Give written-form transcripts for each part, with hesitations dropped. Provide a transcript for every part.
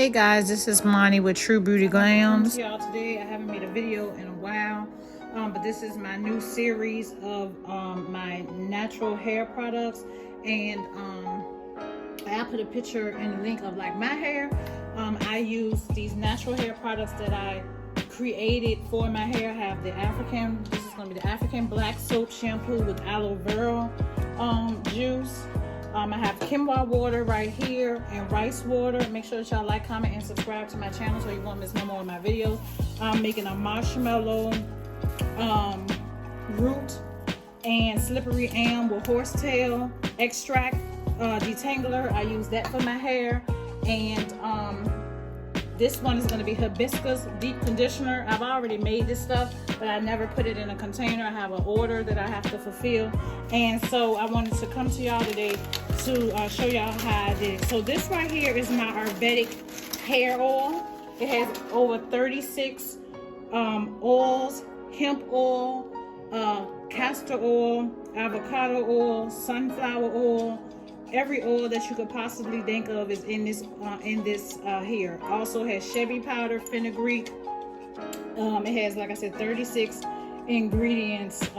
Hey guys, this is Monty with True Beauty Glam'Dollz. Y'all, today I haven't made a video in a while, but this is my new series of my natural hair products, and I put a picture and a link of like my hair. I use these natural hair products that I created for my hair. I have the this is going to be the African black soap shampoo with aloe vera juice. I have Quinoa Water right here and rice water. Make sure that y'all like, comment, and subscribe to my channel so you won't miss no more of my videos. I'm making a marshmallow root and slippery elm with horsetail extract detangler. I use that for my hair. And this one is going to be hibiscus deep conditioner. I've already made this stuff, but I never put it in a container. I have an order that I have to fulfill, and so I wanted to come to y'all today to show y'all how I did it. So this right here is my Aryuvedic hair oil. It has over 36 oils: hemp oil, castor oil, avocado oil, sunflower oil. Every oil that you could possibly think of is in this here. Also has Chevy powder, fenugreek. It has, like I said, 36 ingredients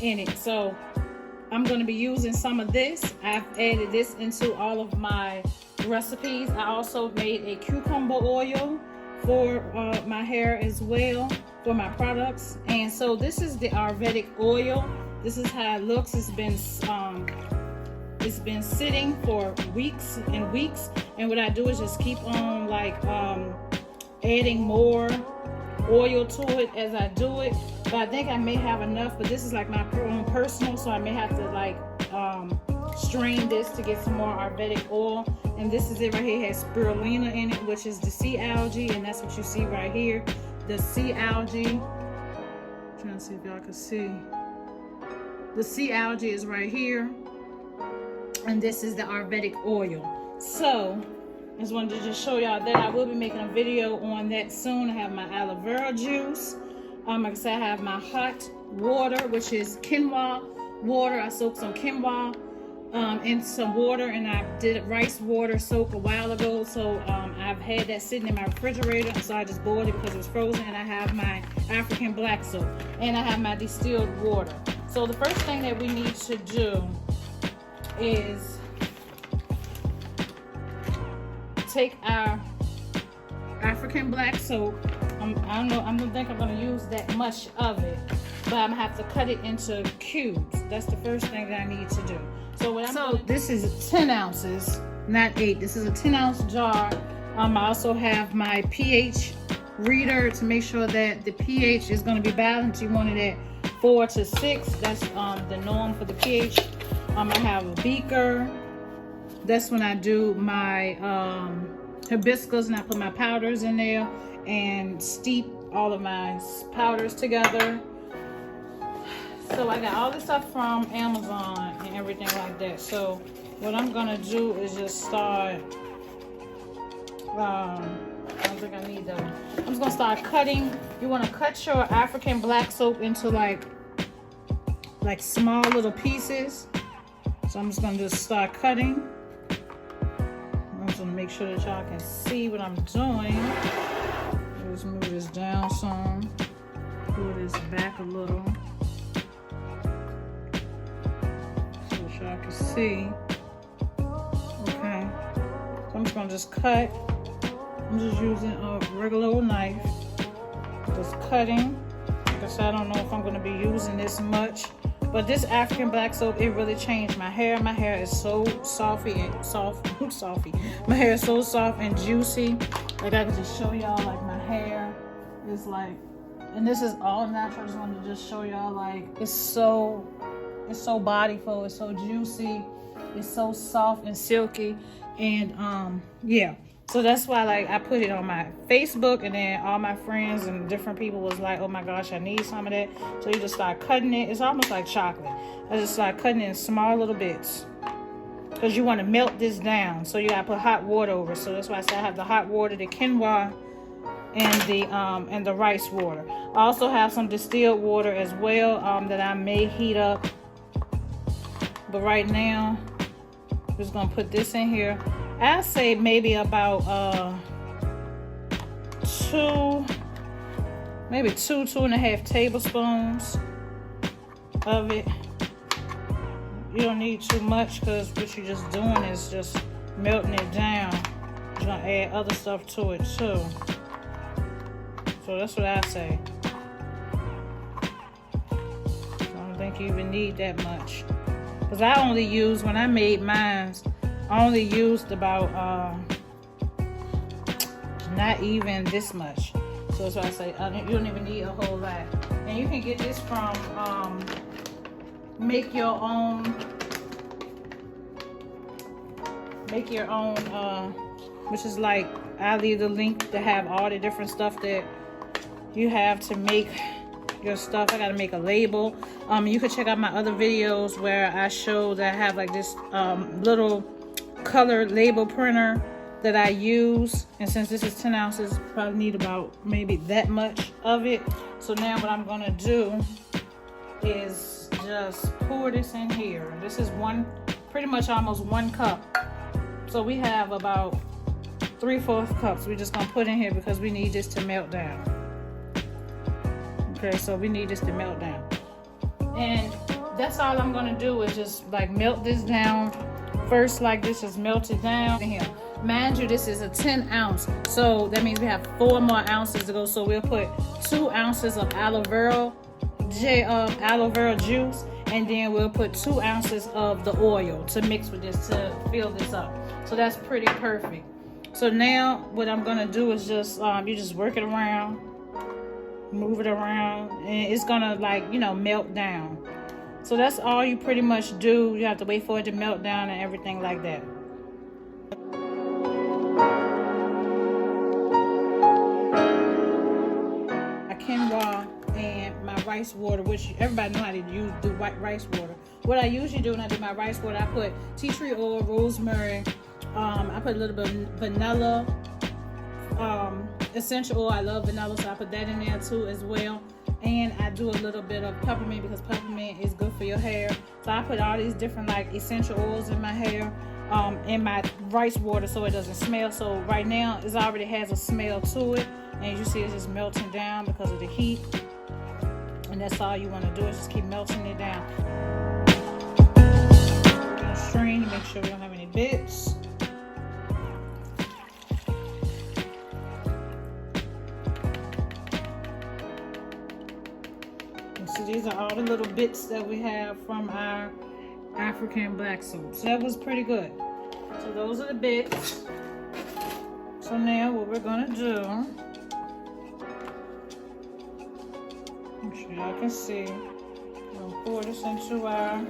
in it. So I'm going to be using some of this. I've added this into all of my recipes. I also made a cucumber oil for my hair as well, for my products. And so this is the Aryuvedic oil. This is how it looks. It's been sitting for weeks and weeks, and what I do is just keep on like adding more oil to it as I do it. But I think I may have enough, but this is like my own personal, so I may have to like strain this to get some more Aryuvedic oil. And this is it right here. It has spirulina in it, which is the sea algae, and that's what you see right here, the sea algae. I'm trying to see if y'all can see. The sea algae is right here. And this is the Aryuvedic oil. So I just wanted to just show y'all that. I will be making a video on that soon. I have my aloe vera juice. Like I said, I have my hot water, which is quinoa water. I soaked some quinoa in some water, and I did rice water soak a while ago. So I've had that sitting in my refrigerator, so I just boiled it because it was frozen. And I have my African black soap, and I have my distilled water. So the first thing that we need to do is take our African black soap. I don't think I'm going to use that much of it, but I'm going to have to cut it into cubes. That's the first thing that I need to do. So this is 10 ounces, not 8. This is a 10-ounce jar. I also have my pH reader to make sure that the pH is going to be balanced. You want it at 4 to 6. That's the norm for the pH. I have a beaker. That's when I do my hibiscus, and I put my powders in there and steep all of my powders together. So I got all this stuff from Amazon and everything like that. So what I'm gonna do is just start. I don't think I need that one. I'm just gonna start cutting. You want to cut your African black soap into like small little pieces. So I'm just going to just start cutting. I'm just going to make sure that y'all can see what I'm doing. Let's move this down some. Pull this back a little. So that y'all can see. Okay. So I'm just going to just cut. I'm just using a regular old knife. Just cutting. Like I said, I don't know if I'm going to be using this much. But this African black soap, it really changed my hair. My hair is so softy and softy. My hair is so soft and juicy. Like I can just show y'all, like my hair is like, and this is all natural. I just wanted to just show y'all, like it's so bodyful. It's so juicy. It's so soft and silky. And yeah. So that's why, like, I put it on my Facebook, and then all my friends and different people was like, oh my gosh, I need some of that. So you just start cutting it. It's almost like chocolate. I just start cutting it in small little bits, because you want to melt this down. So you gotta put hot water over. So that's why I said I have the hot water, the quinoa, and the rice water. I also have some distilled water as well that I may heat up. But right now, I'm just gonna put this in here. I say maybe about maybe 2.5 tablespoons of it. You don't need too much because what you're just doing is just melting it down. You're gonna add other stuff to it too. So that's what I say. I don't think you even need that much. Because I only used, when I made mine, I only used about not even this much. So that's why I say you don't even need a whole lot. And you can get this from make your own which is like, I'll leave the link to have all the different stuff that you have to make your stuff. I gotta make a label. You can check out my other videos where I show that I have like this little colored label printer that I use, and since this is 10 ounces, probably need about maybe that much of it. So now what I'm gonna do is just pour this in here. This is pretty much almost 1 cup. So we have about 3/4 cups. We're just gonna put in here because we need this to melt down. Okay, so we need this to melt down. And that's all I'm gonna do is just like melt this down first, like this, just melt it down in here. Mind you, this is a 10 ounce, so that means we have 4 more ounces to go. So we'll put 2 ounces of aloe vera juice, and then we'll put 2 ounces of the oil to mix with this to fill this up. So that's pretty perfect. So now what I'm gonna do is just you just work it around, move it around, and it's gonna, like, you know, melt down. So that's all you pretty much do. You have to wait for it to melt down and everything like that. Quinoa and my rice water, which everybody know how to do white rice water. What I usually do when I do my rice water, I put tea tree oil, rosemary, I put a little bit of vanilla, essential oil. I love vanilla, so I put that in there too as well. And I do a little bit of peppermint because peppermint is good for your hair. So I put all these different like essential oils in my hair, in my rice water, so it doesn't smell. So right now it already has a smell to it. And as you see, it's just melting down because of the heat. And that's all you want to do is just keep melting it down. We're going to strain to make sure we don't have any bits. And so these are all the little bits that we have from our African black soap. So that was pretty good. So those are the bits. So now what we're going to do, I'm sure y'all can see, I'm going to pour this into our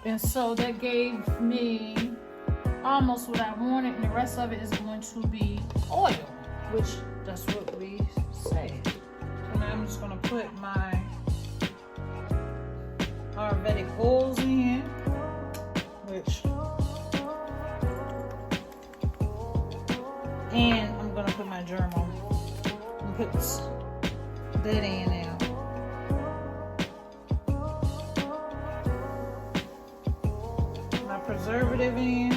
and so that gave me almost what I wanted, and the rest of it is going to be oil, which that's what we say. So now I'm just going to put my Aryuvedic oils in, which, and I'm going to put my germal and put that in now. Preservative in,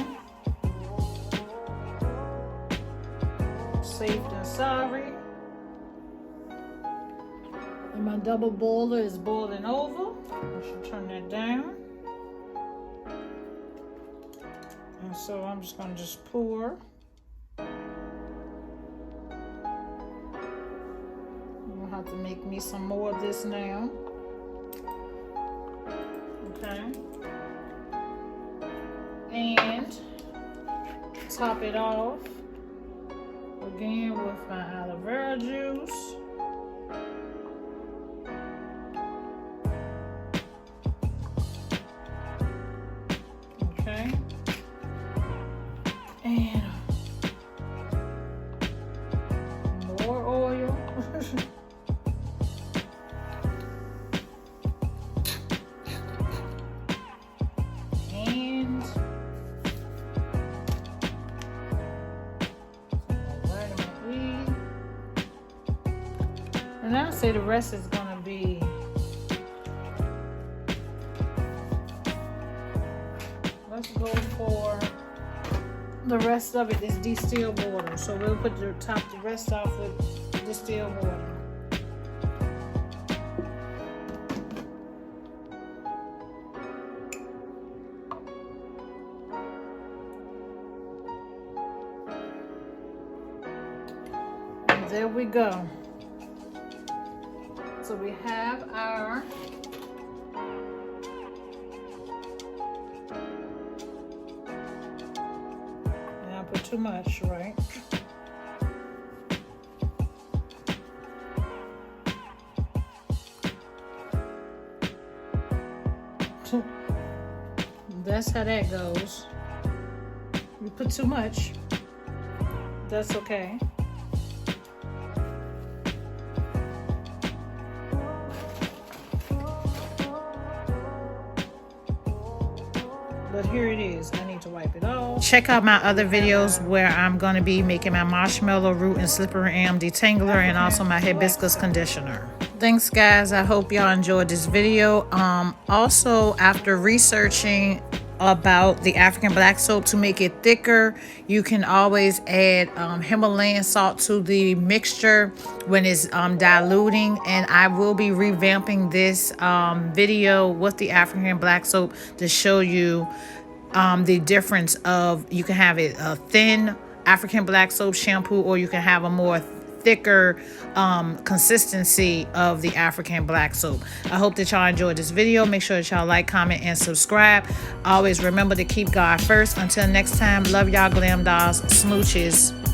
safe and sorry, and my double boiler is boiling over. I should turn that down, and so I'm just going to just pour. I'm going to have to make me some more of this now. Okay. And top it off again with my aloe vera juice. Okay. And more oil. And I'll say the rest is gonna be let's go for the rest of it is distilled water. So we'll put the rest off with distilled water. And there we go. So we have our put too much, right? That's how that goes. You put too much, that's okay. But here it is. I need to wipe it off. Check out my other videos where I'm going to be making my marshmallow root and slippery elm detangler and also my hibiscus conditioner. Thanks guys. I hope y'all enjoyed this video. Also, after researching about the African black soap to make it thicker, you can always add Himalayan salt to the mixture when it's diluting, and I will be revamping this video with the African black soap to show you the difference of, you can have it a thin African black soap shampoo, or you can have a more thicker consistency of the African black soap. I hope that y'all enjoyed this video. Make sure that y'all like, comment, and subscribe. Always remember to keep God first. Until next time, love y'all, Glam'Dollz. Smooches.